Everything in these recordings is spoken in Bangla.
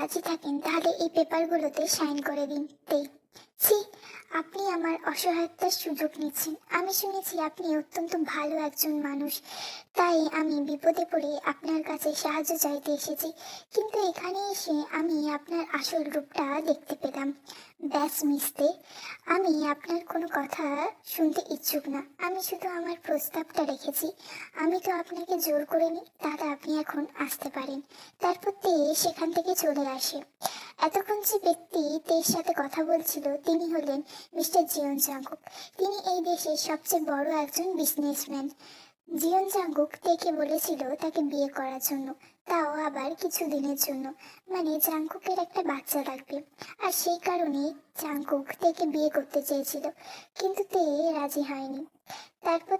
রাজি থাকেন তাহলে এই পেপারগুলোতে সাইন করে দিন। ছি, আপনি আমার অসহায়তার সুযোগ নিচ্ছেন। আমি শুনেছি আপনি অত্যন্ত ভালো একজন মানুষ, তাই আমি বিপদে পড়ে আপনার কাছে সাহায্য চাইতে এসেছি। কিন্তু এখানে এসে আমি আপনার আসল রূপটা দেখতে পেলাম। ব্যাস মিশতে, আমি আপনার কোনো কথা শুনতে ইচ্ছুক না। আমি শুধু আমার প্রস্তাবটা রেখেছি। আমি তো আপনাকে জোর করিনি, তাহলে আপনি এখন আসতে পারেন। তারপর সেখান থেকে চলে আসে। এতক্ষণ যে ব্যক্তির সাথে কথা বলছিল তিনি হলেন মিস্টার জিয়ন জাঙ্কুক। তিনি এই দেশের সবচেয়ে বড় একজন বিজনেসম্যান। জিয়ন জাঙ্কুক তেকে বলেছিল তাকে বিয়ে করার জন্য, তাও আবার কিছু দিনের জন্য। মানে জাঙ্কুকের একটা বাচ্চা লাগবে, আর সেই কারণেই জাঙ্কুক তেকে বিয়ে করতে চেয়েছিল, কিন্তু রাজি হয়নি। তারপর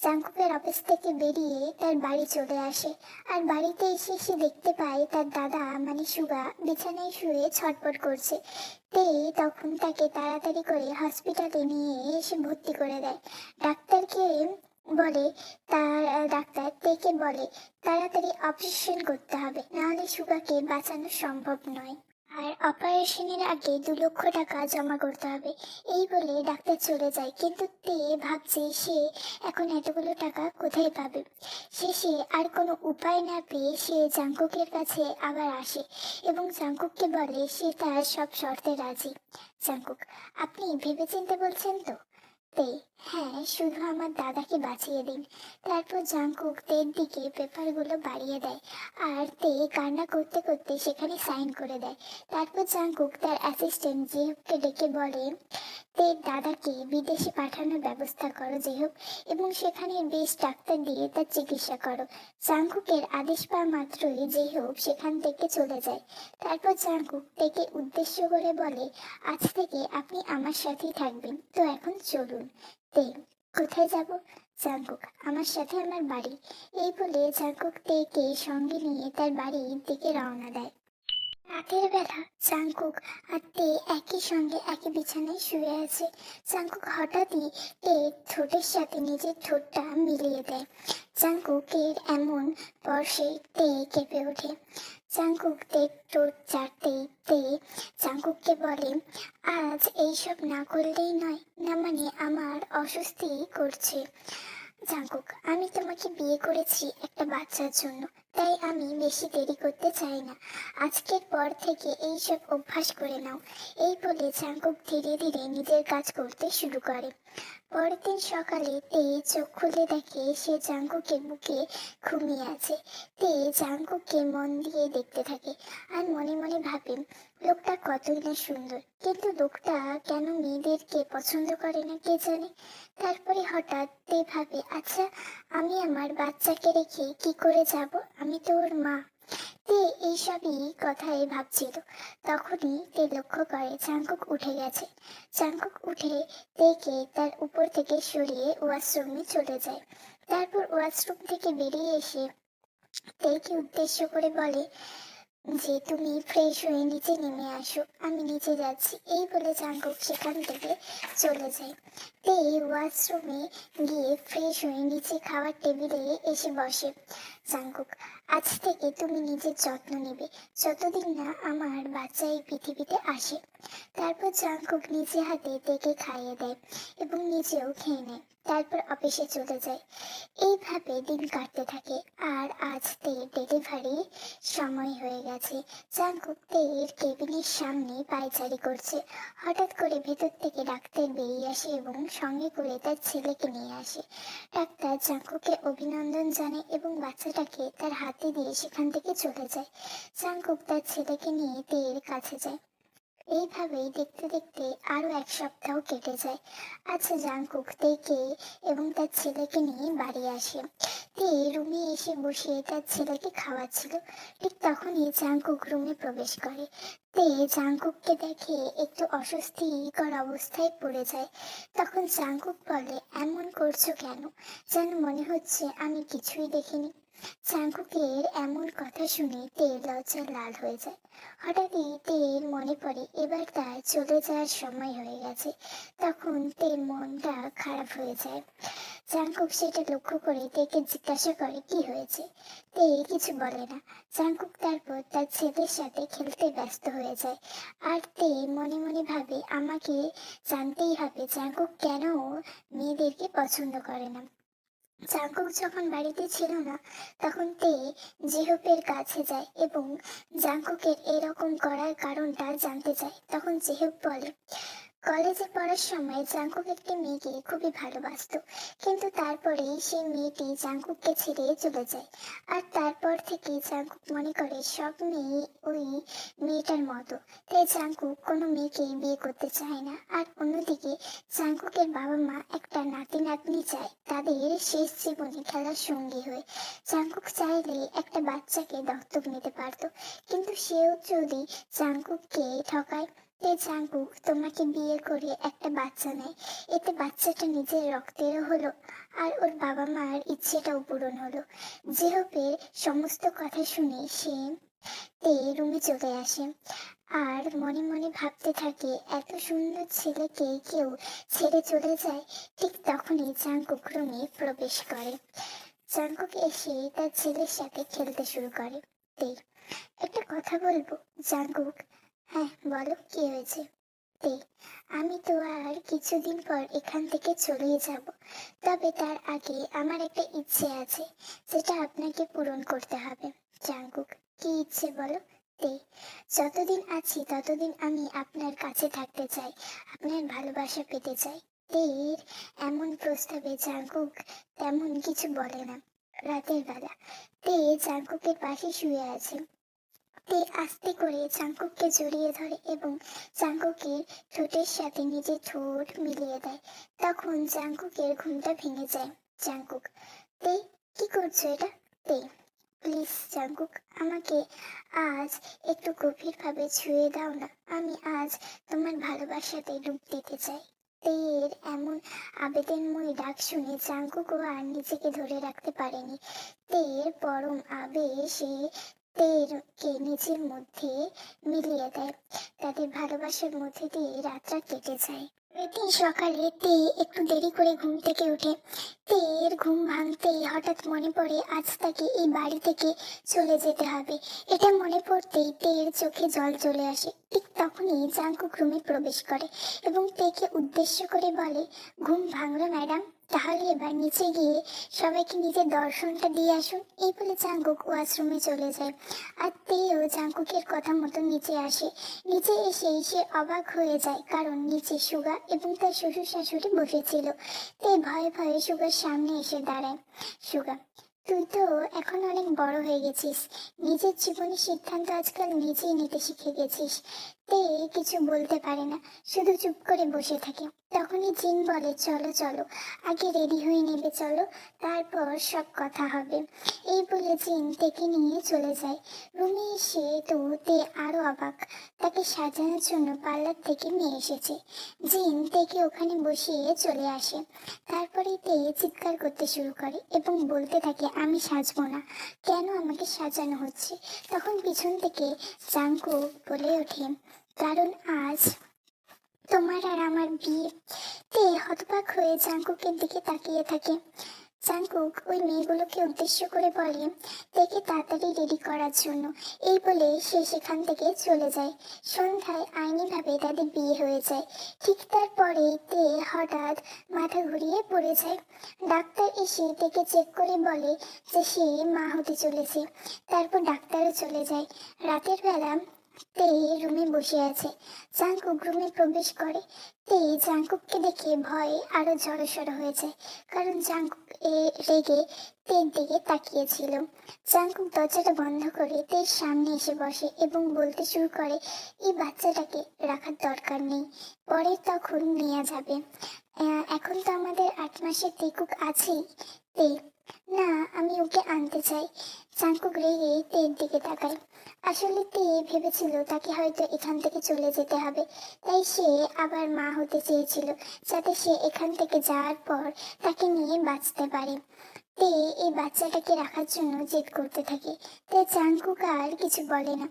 জাঙ্কুকের অফিস থেকে বেরিয়ে তার বাড়ি চলে আসে। আর বাড়িতে এসে সে দেখতে পায় তার দাদা মানে সুগা বিছানায় শুয়ে ছটফট করছে। তখন তাকে তাড়াতাড়ি করে হসপিটালে নিয়ে এসে ভর্তি করে দেয়। ডাক্তারকে বলে ডাক্তার তেকে বলে তাড়াতাড়ি অপারেশন করতে হবে, নাহলে সুগাকে বাঁচানো সম্ভব নয়। আর অপারেশনের আগে 2 লক্ষ টাকা জমা করতে হবে। এই বলে ডাক্তার চলে যায়, কিন্তু ভাবছে সে এখন এতগুলো টাকা কোথায় পাবে। শেষে আর কোনো উপায় না পেয়ে সে জাঙ্কুকের কাছে আবার আসে এবং জাঙ্কুককে বলে সে তার সব শর্তে রাজি। জাঙ্কুক, আপনি ভেবেচিন্তে বলছেন তো? হ্যাঁ, শুধু আমার দাদাকে বাঁচিয়ে দিন। তারপর জাঙ্কুক দিকে পেপারগুলো বাড়িয়ে দেয়, আর কান্না করতে করতে সেখানে সাইন করে দেয়। তারপর জাঙ্কুক তার অ্যাসিস্ট্যান্ট জেহুককে ডেকে বলে দাদাকে বিদেশে পাঠানোর ব্যবস্থা করো জেহুক, এবং সেখানে বেশ ডাক্তার দিয়ে তার চিকিৎসা করো। জাঙ্কুকের আদেশ পাওয়া মাত্রই জেহুক সেখান থেকে চলে যায়। তারপর জাঙ্কুক তেকে উদ্দেশ্য করে বলে আজ থেকে আপনি আমার সাথেই থাকবেন, তো এখন চলুন। কোথায় যাব? জাঙ্কুক, আমার সাথে আমার বাড়ি। এই বলে জাঙ্কুক তেকে সঙ্গে নিয়ে তার বাড়ির দিকে রওনা দেয়। রাতের বেলা জাঙ্কুক আর একই সঙ্গে একই বিছানায় শুয়ে আছে। জাঙ্কুক হঠাৎই ঠোঁটের সাথে নিজের ঠোঁটটা মিলিয়ে দেয়। জাঙ্কুকের এমন স্পর্শে কেঁপে ওঠে। জাঙ্কুক ঠোঁট চাটতেই জাঙ্কুককে বলে আজ এইসব না করলেই নয়, না মানে আমার অস্বস্তি করছে। জাঙ্কুক, আমি তোমাকে বিয়ে করেছি একটা বাচ্চার জন্য, তাই আমি বেশি দেরি করতে চাই না। আজকের পর থেকে এইসব অভ্যাস করে নাও। এই বলে জাঙ্কুক ধীরে ধীরে নিজের কাজ করতে শুরু করে। পরের দিন সকালে চোখ খুলে দেখে সে জাঙ্কুকের বুকে ঘুমিয়ে আছে। জাঙ্কুককে মন দিয়ে দেখতে থাকে আর মনে মনে ভাবে লোকটা কতই না সুন্দর, কিন্তু লোকটা কেন মেয়েদেরকে পছন্দ করে না কে জানে। তারপরে হঠাৎ ভাবে আচ্ছা, আমি আমার বাচ্চাকে রেখে কি করে যাব, আমি তো ওর মা। এইসবই কথাই ভাবছিল। তখনই লক্ষ্য করে জাঙ্কুক উঠে গেছে। জাঙ্কুক উঠে তার উপর থেকে সরিয়ে ওয়াশরুমে চলে যায়। তারপর ওয়াশরুম থেকে বেরিয়ে এসে তেকে উদ্দেশ্য করে বলে যে তুমি ফ্রেশ হয়ে নিচে নেমে আসো, আমি নিচে যাচ্ছি। এই বলে জাঙ্কুক সেখান থেকে চলে যায়। ওয়াশরুমে গিয়ে ফ্রেশ হয়ে নিচে খাওয়ার টেবিলে এসে বসে। জাঙ্কুক, আজ থেকে তুমি নিজের যত্ন নেবে, যতদিন না আমার বাচ্চা এই পৃথিবীতে আসে। তারপর জাঙ্কুক নিজে হাতে তেকে খাইয়ে দেয় এবং নিজেও খেয়ে নেয়। তারপর অফিসে চলে যায়। এইভাবে দিন কাটতে থাকে। আর আজ ডেলিভারি সময় হয়ে গেছে। জাঙ্কুক কেবিনের সামনে পায়চারি করছে। হঠাৎ করে ভেতর থেকে ডাক্তার বেরিয়ে আসে এবং সঙ্গে করে তার ছেলেকে নিয়ে আসে। ডাক্তার জাঙ্কুকে অভিনন্দন জানায় এবং বাচ্চাটাকে তার হাতে দিয়ে সেখান থেকে চলে যায়। জাঙ্কুক তার ছেলেকে নিয়ে কাছে যায়। এইভাবেই দেখতে দেখতে আরো 1 সপ্তাহ কেটে যায়। আচ্ছা, জাঙ্কুক এবং তার ছেলেকে নিয়ে বাড়ি আসে। রুমে এসে বসে তার ছেলেকে খাওয়াচ্ছিল। ঠিক তখনই জাঙ্কুক রুমে প্রবেশ করে। জাঙ্কুককে দেখে একটু অস্বস্তিকর অবস্থায় পড়ে যায়। তখন জাঙ্কুক বলে এমন করছো কেন, যেন মনে হচ্ছে আমি কিছুই দেখিনি। জাঙ্কুকের এমন কথা শুনে তে লজ্জায় লাল হয়ে যায়। হঠাৎই তের মনে পড়ে এবার তার চলে যাওয়ার সময় হয়ে গেছে। তখন তের মনটা খারাপ হয়ে যায়। জাঙ্কুক সেটা লক্ষ্য করে তেকে জিজ্ঞাসা করে কি হয়েছে। তে কিছু বলে না। জাঙ্কুক তারপর তার ছেলের সাথে খেলতে ব্যস্ত হয়ে যায়। আর তে মনে মনে ভাবে আমাকে জানতেই হবে জাঙ্কুক কেন মেয়েদেরকে পছন্দ করে না। জাঙ্কুক যখন বাড়িতে ছিল না তখন তে জেহপের কাছে যায় এবং জাঙ্কুকের এরকম করার কারণটা জানতে চায়। তখন জেহপ বলে কলেজে পড়ার সময় জাঙ্কুক একটি মেয়েকে খুবই ভালোবাসতো, কিন্তু তারপরে সেই মেয়েটি জাঙ্কুককে ছেড়ে চলে যায়। আর তারপর থেকে জাঙ্কুক মনে করে সব মেয়ে ওই মেয়েটার মতো, তাই জাঙ্কুক কোনো মেয়েকে বিয়ে করতে চায় না। আর অন্যদিকে জাঙ্কুকের বাবা মা একটা নাতি নাতনি চায় তাদের শেষ জীবনে খেলার সঙ্গী হয়ে। জাঙ্কুক চাইলে একটা বাচ্চাকে দত্তক নিতে পারতো, কিন্তু সেও যদি জাঙ্কুককে ঠকায়। জাঙ্কুক তোমাকে বিয়ে করে একটা বাচ্চা নেয়, এতে বাচ্চাটা নিজের রক্তেরও হলো আর ওর বাবা মার ইচ্ছেটাও পূরণ হলো। জেহপের সমস্ত কথা শুনে সে তে রুমে চলে আসে আর মনে মনে ভাবতে থাকে এত সুন্দর ছেলেকে কেউ ছেড়ে চলে যায়। ঠিক তখনই জাঙ্কুক রুমে প্রবেশ করে। জাঙ্কুক এসে তার ছেলের সাথে খেলতে শুরু করে। তে একটা কথা বলবো। জাঙ্কুক হ্যাঁ বলো কি হয়েছে। তে আমি তো আর কিছুদিন পর এখান থেকে চলেই যাব, তবে তার আগে আমার একটা ইচ্ছে আছে যেটা আপনাকে পূরণ করতে হবে। জাঙ্কুক কি ইচ্ছে বলো। তে যতদিন আছি ততদিন আমি আপনার কাছে থাকতে চাই, আপনার ভালোবাসা পেতে চাই। তের এমন প্রস্তাবে জাঙ্কুক তেমন কিছু বলে না। রাতের বেলা তে জাঙ্কুকের পাশে শুয়ে আছে। তে আস্তে করে জাঙ্কুককে জড়িয়ে ধরে এবং জাঙ্কুকের ঠোঁটের সাথে নিজের ঠোঁট মিলিয়ে দেয়। তখন জাঙ্কুকের ঘুমটা ভেঙে যায়। জাঙ্কুক তে কি করছো এটা। তে প্লিজ জাঙ্কুক আমাকে আজ একটু গভীরভাবে ছুঁয়ে দাও না, আমি আজ তোমার ভালোবাসাতে ডুব দিতে চাই। তের এমন আবেদনময়ী ডাক শুনে জাঙ্কুকও আর নিজেকে ধরে রাখতে পারেনি। তের পরম আবেশে তেরকে নিজের মধ্যে মিলিয়ে দেয়। তাদের ভালোবাসার মধ্যে দিয়ে রাতটা কেটে যায়। পরেরদিন সকালে তে একটু দেরি করে ঘুম থেকে ওঠে। তের ঘুম ভাঙতেই হঠাৎ মনে পড়ে আজ তাকে এই বাড়ি থেকে চলে যেতে হবে। এটা মনে পড়তেই তের চোখে জল চলে আসে। ঠিক তখনই জাঙ্কুক রুমে প্রবেশ করে এবং তেকে উদ্দেশ্য করে বলে ঘুম ভাঙলো ম্যাডাম, তাহলে এবার নিচে গিয়ে সবাইকে নিজের দর্শনটা দিয়ে আসুন। এই বলে জাঙ্কুক ওয়াশরুমে চলে যায় আর তেও জাঙ্কুকের কথা মতো নিচে আসে। নিচে এসেই সে অবাক হয়ে যায় কারণ নিচে সুগা এবং তার শ্বশুর শাশুড়ি বসেছিল। তে ভয়ে ভয়ে সুগার সামনে এসে দাঁড়ায়। সুগা তুই তো এখন অনেক বড় হয়ে গেছিস, নিজের জীবনের সিদ্ধান্ত আজকাল নিজেই নিতে শিখে গেছিস। তে কিছু বলতে পারে না, শুধু চুপ করে বসে থাকে। তখনই জিন বলে চলো চলো, আগে রেডি হয়ে নেবে চলো, তারপর সব কথা হবে। এই বলে জিন তেকে নিয়ে চলে যায়। রুমে এসে তো তে আরো অবাক, তাকে সাজানোর জন্য পার্লার থেকে নিয়ে এসেছে। জিন তেকে ওখানে বসিয়ে চলে আসে। তারপরে তে চিৎকার করতে শুরু করে এবং বলতে থাকে আমি সাজবো না, কেন আমাকে সাজানো হচ্ছে। তখন পিছন থেকে জাঙ্কুক বলে ওঠে কারণ আজ তোমার আর আমার বিয়ে। তে হতবাক হয়ে জাঙ্কুকের দিকে তাকিয়ে থাকে। জাঙ্কুক ওই মেয়েগুলোকে উদ্দেশ্য করে বলে তেকে তাড়াতাড়ি রেডি করার জন্য। এই বলে সে সেখান থেকে চলে যায়। সন্ধ্যায় আইনিভাবে তাদের বিয়ে হয়ে যায়। ঠিক তারপরে তে হঠাৎ মাথা ঘুরিয়ে পড়ে যায়। ডাক্তার এসে তেকে চেক করে বলে যে সে মা হতে চলেছে। তারপর ডাক্তারও চলে যায়। রাতের বেলা তে রুমে বসে আছে। জাঙ্কুক রুমে প্রবেশ করে। তে জাঙ্কুককে দেখে ভয়ে আরো জড়সড় হয়ে যায় কারণ জাঙ্কুক রেগে তের দিকে তাকিয়েছিল। জাঙ্কুক দরজাটা বন্ধ করে তের সামনে এসে বসে এবং বলতে শুরু করে এই বাচ্চাটাকে রাখার দরকার নেই, পরে তখন নেওয়া যাবে। এখন তো আমাদের 8 মাসের তেকুক আছেই। তে না আমি ওকে আনতে চাই। জাঙ্কুক রেগে তের দিকে তাকায়। আসলে তে ভেবেছিল তাকে হয়তো এখান থেকে চলে যেতে হবে, তাই সে আবার মা হতে চেয়েছিল, যাতে সে এখান থেকে যাওয়ার পর তাকে নিয়ে বাঁচতে পারে। তে এই বাচ্চাটাকে রাখার জন্য জেদ করতে থাকে। তে জাঙ্কুক আর কিছু বলে না।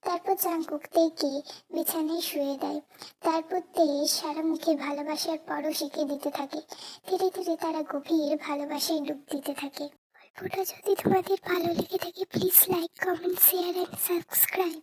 তারপর জাঙ্কুক তেকে বিছানায় শুয়ে দেয়। তারপর তে সারা মুখে ভালোবাসার পরশ এঁকে দিতে থাকে। ধীরে ধীরে তারা গভীর ভালোবাসায় ডুব দিতে থাকে। গল্পটা যদি তোমাদের ভালো লেগে থাকে, please like, comment, share and subscribe.